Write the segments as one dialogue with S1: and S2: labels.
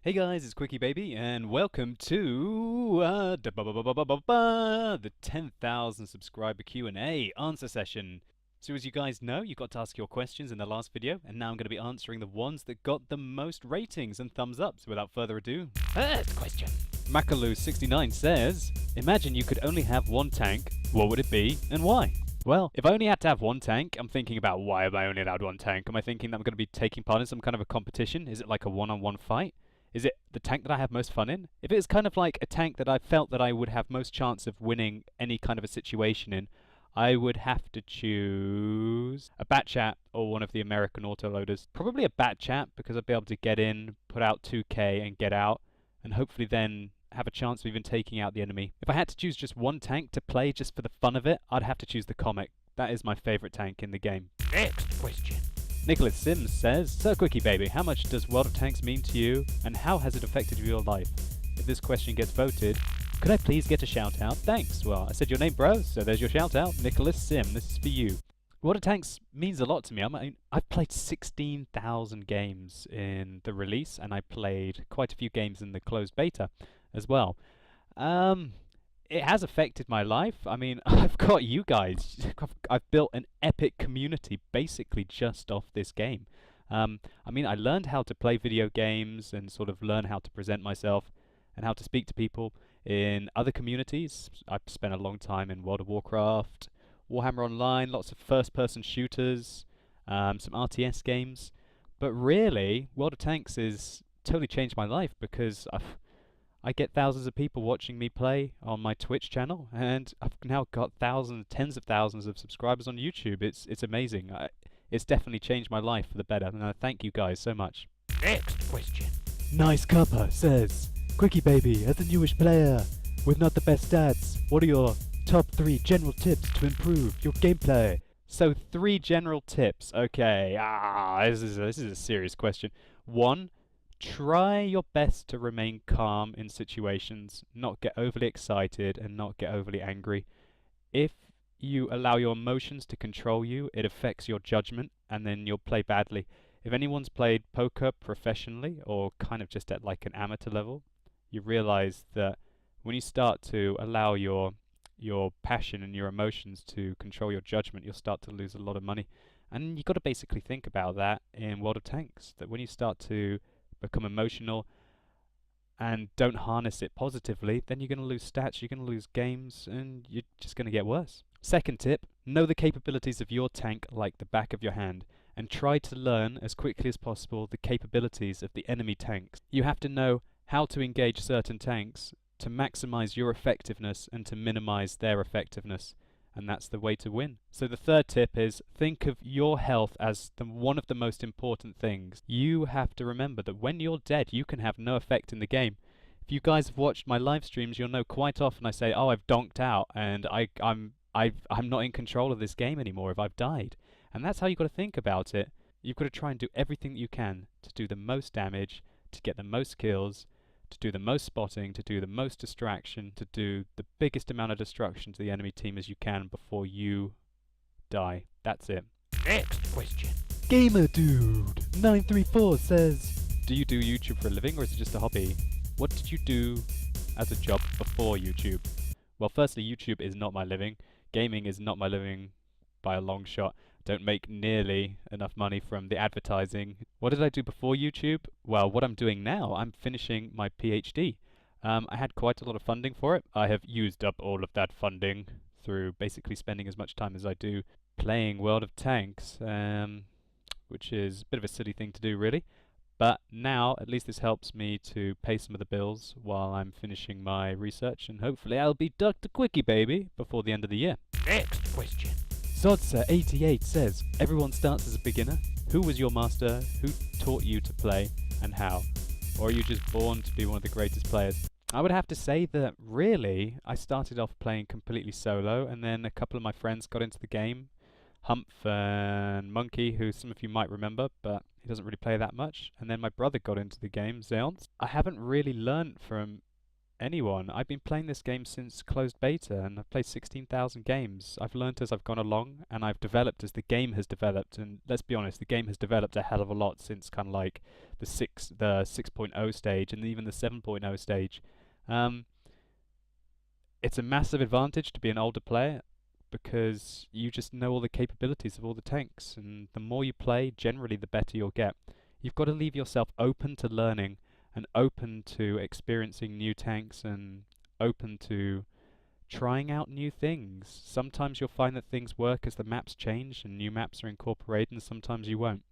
S1: Hey guys, it's QuickyBaby, and welcome to the 10,000 subscriber Q&A answer session. So as you guys know, you got to ask your questions in the last video, and now I'm going to be answering the ones that got the most ratings and thumbs up. So without further ado, first question. Makaloo69 says, imagine you could only have one tank, what would it be and why? Well, if I only had to have one tank, I'm thinking about why am I only allowed one tank? Am I thinking that I'm going to be taking part in some kind of a competition? Is it like a one-on-one fight? Is it the tank that I have most fun in? If it's kind of like a tank that I felt that I would have most chance of winning any kind of a situation in, I would have to choose a Bat Chat or one of the American autoloaders. Probably a Bat Chat because I'd be able to get in, put out 2k and get out, and hopefully then have a chance of even taking out the enemy. If I had to choose just one tank to play just for the fun of it, I'd have to choose the Comet. That is my favourite tank in the game. Next question. Nicholas Sims says, So QuickyBaby, how much does World of Tanks mean to you, and how has it affected your life? If this question gets voted, could I please get a shout out? Thanks. Well, I said your name, bro, so there's your shout out. Nicholas Sim, this is for you. World of Tanks means a lot to me. I've played 16,000 games in the release, and I played quite a few games in the closed beta as well. It has affected my life. I mean, I've got you guys. I've built an epic community basically just off this game. I mean, I learned how to play video games and sort of learn how to present myself and how to speak to people in other communities. I've spent a long time in World of Warcraft, Warhammer Online, lots of first-person shooters, some RTS games. But really, World of Tanks has totally changed my life because I get thousands of people watching me play on my Twitch channel, and I've now got thousands, tens of thousands of subscribers on YouTube. It's amazing. It's definitely changed my life for the better, and I thank you guys so much. Next question. Nice Cuppa says, QuickyBaby, as a newish player with not the best stats, what are your top 3 general tips to improve your gameplay? So 3 general tips. Okay. This is a serious question. 1. Try your best to remain calm in situations, not get overly excited and not get overly angry. If you allow your emotions to control you, it affects your judgment and then you'll play badly. If anyone's played poker professionally or kind of just at like an amateur level, you realize that when you start to allow your passion and your emotions to control your judgment, you'll start to lose a lot of money. And you've got to basically think about that in World of Tanks, that when you start to become emotional and don't harness it positively, then you're going to lose stats, you're going to lose games, and you're just going to get worse. Second tip, know the capabilities of your tank like the back of your hand, and try to learn as quickly as possible the capabilities of the enemy tanks. You have to know how to engage certain tanks to maximize your effectiveness and to minimize their effectiveness. And that's the way to win. So the third tip is think of your health as one of the most important things. You have to remember that when you're dead, you can have no effect in the game. If you guys have watched my live streams, you'll know quite often I say, oh, I've donked out and I'm not in control of this game anymore if I've died. And that's how you've got to think about it. You've got to try and do everything that you can to do the most damage, to get the most kills, to do the most spotting, to do the most distraction, to do the biggest amount of destruction to the enemy team as you can before you die. That's it. Next question. Gamer Dude 934 says, do you do YouTube for a living or is it just a hobby? What did you do as a job before YouTube? Well, firstly, YouTube is not my living. Gaming is not my living by a long shot. Don't make nearly enough money from the advertising. What did I do before YouTube? Well, what I'm doing now, I'm finishing my PhD. I had quite a lot of funding for it. I have used up all of that funding through basically spending as much time as I do playing World of Tanks, which is a bit of a silly thing to do really. But now, at least this helps me to pay some of the bills while I'm finishing my research, and hopefully I'll be Dr. QuickyBaby before the end of the year. Next question. Zodsa88 says, everyone starts as a beginner. Who was your master? Who taught you to play and how? Or are you just born to be one of the greatest players? I would have to say that really I started off playing completely solo and then a couple of my friends got into the game. Humph and Monkey, who some of you might remember, but he doesn't really play that much. And then my brother got into the game, Zeons. I haven't really learnt from anyone. I've been playing this game since closed beta, and I've played 16,000 games. I've learnt as I've gone along, and I've developed as the game has developed. And let's be honest, the game has developed a hell of a lot since kind of like the 6.0 stage and even the 7.0 stage. It's a massive advantage to be an older player because you just know all the capabilities of all the tanks, and the more you play, generally the better you'll get. You've got to leave yourself open to learning and open to experiencing new tanks and open to trying out new things. Sometimes you'll find that things work as the maps change and new maps are incorporated, and sometimes you won't.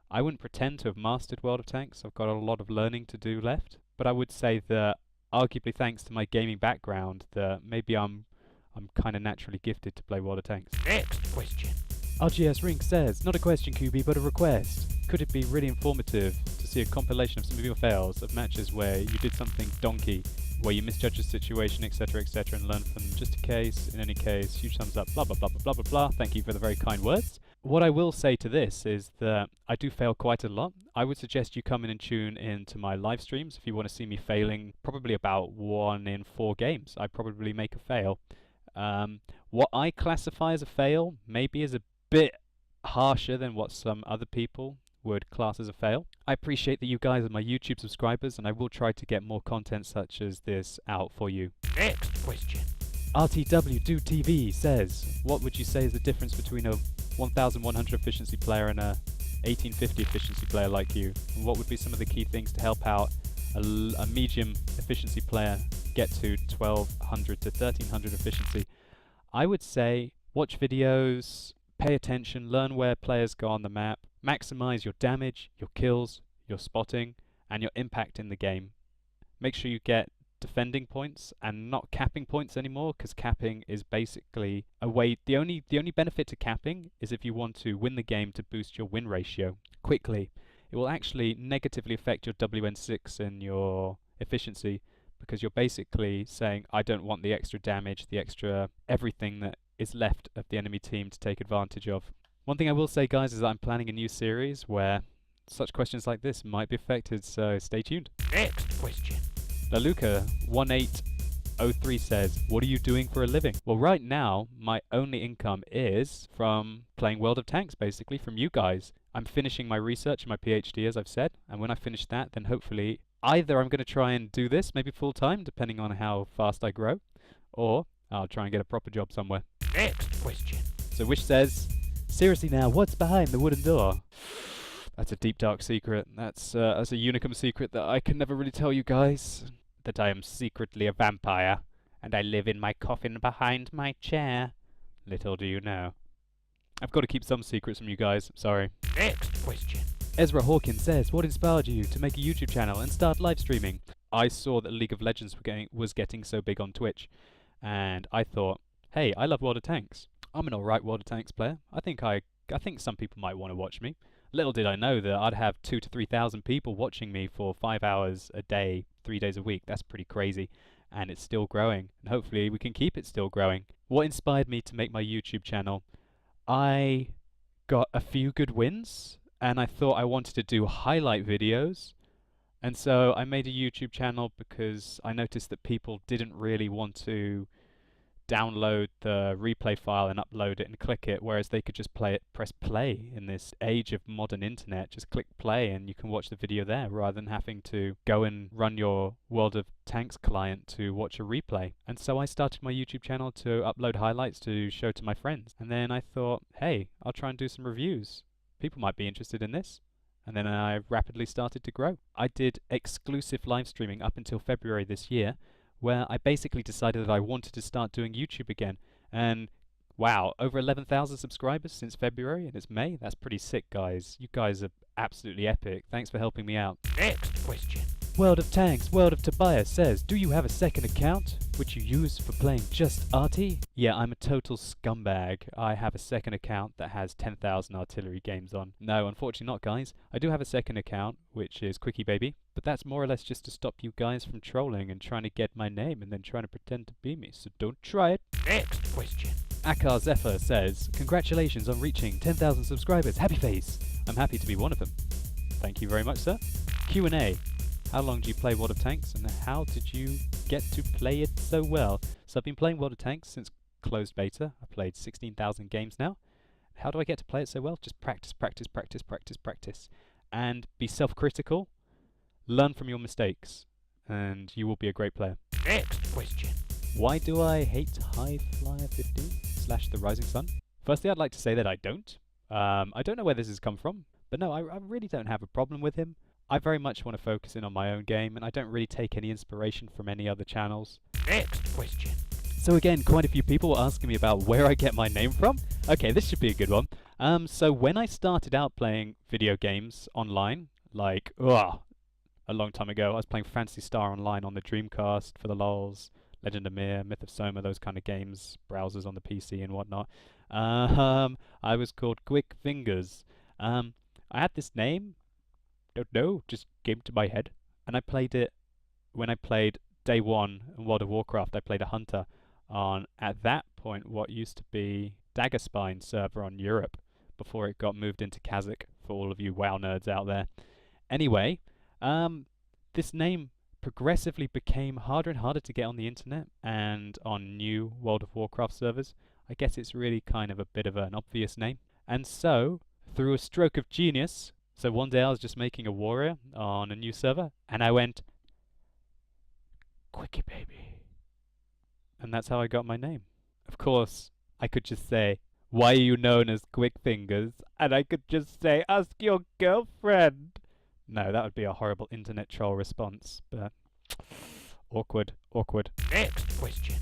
S1: I wouldn't pretend to have mastered World of Tanks. I've got a lot of learning to do left, but I would say that arguably thanks to my gaming background that maybe I'm kind of naturally gifted to play World of Tanks.
S2: Next question.
S1: RGS Rink says, not a question QB, but a request. Could it be really informative to see a compilation of some of your fails of matches where you did something donkey, where you misjudged a situation, etc., etc., and learn from them? Just in case, in any case, huge thumbs up, blah, blah, blah, blah, blah, blah, blah. Thank you for the very kind words. What I will say to this is that I do fail quite a lot. I would suggest you come in and tune into my live streams if you want to see me failing probably about 1 in 4 games. I probably make a fail. What I classify as a fail maybe is a bit harsher than what some other people would class as a fail. I appreciate that you guys are my YouTube subscribers, and I will try to get more content such as this out for you.
S2: Next question.
S1: RTW Do TV says, what would you say is the difference between a 1100 efficiency player and a 1850 efficiency player like you? And what would be some of the key things to help out a medium efficiency player get to 1200 to 1300 efficiency? I would say watch videos, pay attention, learn where players go on the map, maximize your damage, your kills, your spotting, and your impact in the game. Make sure you get defending points and not capping points anymore, because capping is basically a way. The only benefit to capping is if you want to win the game to boost your win ratio quickly. It will actually negatively affect your WN6 and your efficiency, because you're basically saying, I don't want the extra damage, the extra everything that is left of the enemy team to take advantage of. One thing I will say, guys, is that I'm planning a new series where such questions like this might be affected, so stay tuned.
S2: Next question.
S1: LaLuca1803 says, what are you doing for a living? Well, right now, my only income is from playing World of Tanks, basically, from you guys. I'm finishing my research and my PhD, as I've said, and when I finish that, then hopefully either I'm going to try and do this, maybe full-time, depending on how fast I grow, or I'll try and get a proper job somewhere.
S2: Next question.
S1: So Wish says, seriously now, what's behind the wooden door? That's a deep, dark secret. That's a Unicum secret that I can never really tell you guys. That I am secretly a vampire, and I live in my coffin behind my chair. Little do you know. I've got to keep some secrets from you guys, sorry.
S2: Next question.
S1: Ezra Hawkins says, what inspired you to make a YouTube channel and start live streaming? I saw that League of Legends was getting so big on Twitch, and I thought, hey, I love World of Tanks. I'm an alright World of Tanks player. I think some people might want to watch me. Little did I know that I'd have 2,000 to 3,000 people watching me for 5 hours a day, 3 days a week. That's pretty crazy, and it's still growing, and hopefully we can keep it still growing. What inspired me to make my YouTube channel? I got a few good wins, and I thought I wanted to do highlight videos, and so I made a YouTube channel because I noticed that people didn't really want to download the replay file and upload it and click it, whereas they could just press play in this age of modern internet. Just click play and you can watch the video there, rather than having to go and run your World of Tanks client to watch a replay. And so I started my YouTube channel to upload highlights to show to my friends, and then I thought, hey, I'll try and do some reviews. People might be interested in this. And then I rapidly started to grow. I did exclusive live streaming up until February this year, where I basically decided that I wanted to start doing YouTube again. And wow, over 11,000 subscribers since February, and it's May. That's pretty sick, guys. You guys are absolutely epic. Thanks for helping me out.
S2: Next question.
S1: World of Tanks, World of Tobias says, do you have a second account which you use for playing just arty? Yeah, I'm a total scumbag. I have a second account that has 10,000 artillery games on. No, unfortunately not, guys. I do have a second account, which is QuickyBaby, but that's more or less just to stop you guys from trolling and trying to get my name and then trying to pretend to be me, so don't try it.
S2: Next question.
S1: Akar Zephyr says, congratulations on reaching 10,000 subscribers. Happy face. I'm happy to be one of them. Thank you very much, sir. Q&A. How long do you play World of Tanks, and how did you get to play it so well? So I've been playing World of Tanks since closed beta. I've played 16,000 games now. How do I get to play it so well? Just practice, practice, practice, practice, practice. And be self-critical. Learn from your mistakes. And you will be a great player.
S2: Next question.
S1: Why do I hate High Flyer 15 / The Rising Sun? Firstly, I'd like to say that I don't. I don't know where this has come from. But no, I really don't have a problem with him. I very much want to focus in on my own game. And I don't really take any inspiration from any other channels.
S2: Next question.
S1: So again, quite a few people were asking me about where I get my name from. Okay, this should be a good one. So when I started out playing video games online, like, a long time ago, I was playing Phantasy Star Online on the Dreamcast for the lols, Legend of Mir, Myth of Soma, those kind of games, browsers on the PC and whatnot. I was called Quick Fingers. I had this name, don't know, just came to my head. And I played it when I played Day 1 in World of Warcraft. I played a hunter on, at that point, what used to be Daggerspine server on Europe before it got moved into Kazakh for all of you WoW nerds out there. Anyway, this name progressively became harder and harder to get on the internet and on new World of Warcraft servers. I guess it's really kind of a bit of an obvious name. And so, through a stroke of genius, so one day I was just making a warrior on a new server, and I went, QuickyBaby. And that's how I got my name. Of course, I could just say, why are you known as Quick Fingers? And I could just say, ask your girlfriend. No, that would be a horrible internet troll response, but awkward, awkward.
S2: Next question.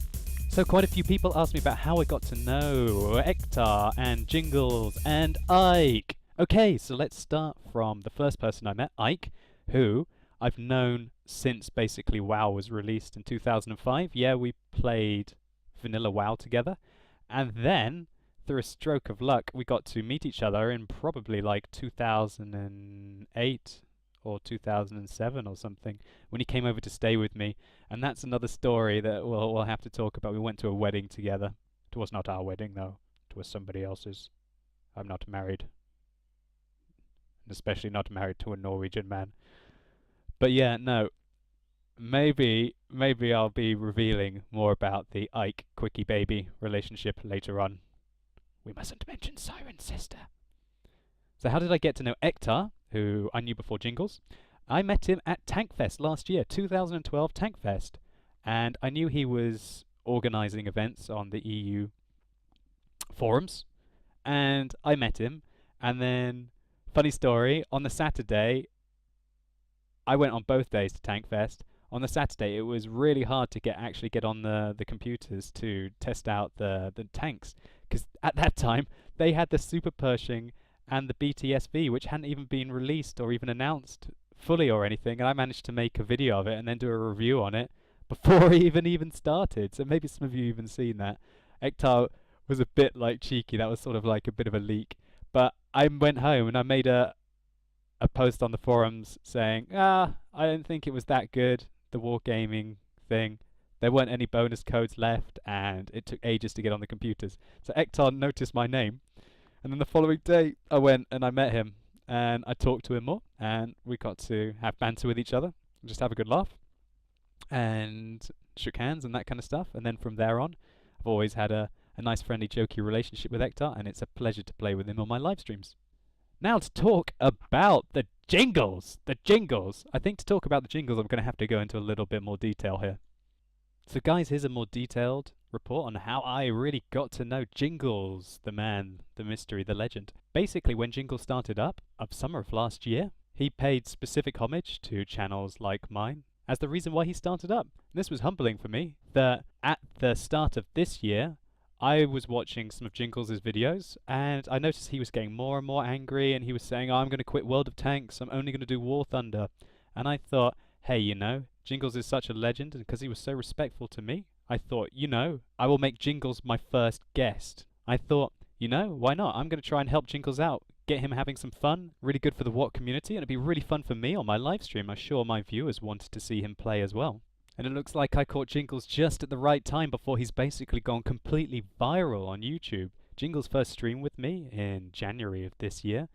S1: So quite a few people asked me about how I got to know Ektar and Jingles and Ike. Okay, so let's start from the first person I met, Ike, who I've known since basically WoW was released in 2005. Yeah, we played vanilla WoW together. And then, through a stroke of luck, we got to meet each other in probably like 2008 or 2007 or something, when he came over to stay with me. And that's another story that we'll have to talk about. We went to a wedding together. It was not our wedding, though. It was somebody else's. I'm not married. And especially not married to a Norwegian man. But yeah, no, maybe I'll be revealing more about the Ike QuickyBaby relationship later on. We mustn't mention Siren's sister. So how did I get to know Ektar, who I knew before Jingles? I met him at Tankfest last year, 2012 Tankfest, and I knew he was organising events on the EU forums, and I met him, and then, funny story, on the Saturday, I went on both days to Tankfest. On the Saturday, it was really hard to actually get on the computers to test out the tanks, because at that time they had the Super Pershing and the BTSV, which hadn't even been released or even announced fully or anything, and I managed to make a video of it and then do a review on it before it even started. So maybe some of you even seen that. Ektar was a bit like cheeky. That was sort of like a bit of a leak. But I went home and I made a post on the forums saying, I don't think it was that good, the wargaming thing. There weren't any bonus codes left, and it took ages to get on the computers. So Ektar noticed my name, and then the following day I went and I met him, and I talked to him more, and we got to have banter with each other, and just have a good laugh, and shook hands and that kind of stuff. And then from there on, I've always had a nice friendly jokey relationship with Ektar, and it's a pleasure to play with him on my live streams. Now to talk about the jingles. The jingles. I think to talk about the jingles, I'm going to have to go into a little bit more detail here. So guys, here's a more detailed report on how I really got to know Jingles, the man, the mystery, the legend. Basically, when Jingles started up summer of last year, he paid specific homage to channels like mine as the reason why he started up. And this was humbling for me, that at the start of this year, I was watching some of Jingles' videos, and I noticed he was getting more and more angry, and he was saying, I'm going to quit World of Tanks, I'm only going to do War Thunder. And I thought, hey, Jingles is such a legend, and because he was so respectful to me, I thought, I will make Jingles my first guest. I thought, why not? I'm going to try and help Jingles out, get him having some fun, really good for the WOT community, and it'd be really fun for me on my live stream. I'm sure my viewers wanted to see him play as well. And it looks like I caught Jingles just at the right time before he's basically gone completely viral on YouTube. Jingles first streamed with me in January of this year.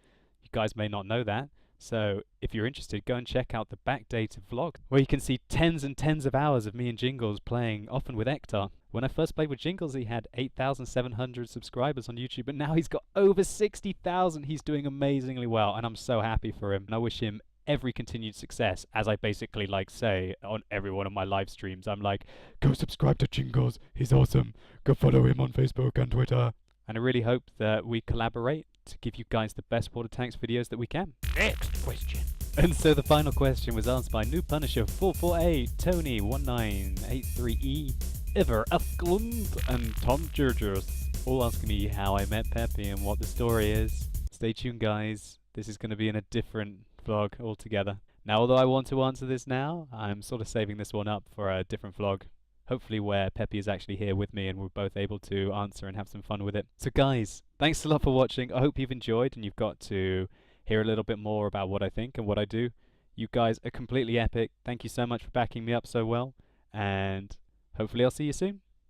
S1: You guys may not know that, So if you're interested, go and check out the backdated vlog, where you can see tens and tens of hours of me and Jingles playing, often with Ektar. When I first played with Jingles, he had 8,700 subscribers on YouTube, but now he's got over 60,000. He's doing amazingly well, and I'm so happy for him. And I wish him every continued success, as I basically say on every one of my live streams. I'm like, go subscribe to Jingles, he's awesome. Go follow him on Facebook and Twitter. And I really hope that we collaborate to give you guys the best water tanks videos that we can.
S2: Next question.
S1: And so the final question was asked by New Punisher 448, Tony 1983E, Ever Asklund, and Tom Jurgers, all asking me how I met Peppy and what the story is. Stay tuned, guys. This is going to be in a different vlog altogether. Now, although I want to answer this now, I'm sort of saving this one up for a different vlog. Hopefully where Peppy is actually here with me and we're both able to answer and have some fun with it. So guys, thanks a lot for watching. I hope you've enjoyed and you've got to hear a little bit more about what I think and what I do. You guys are completely epic. Thank you so much for backing me up so well. And hopefully I'll see you soon.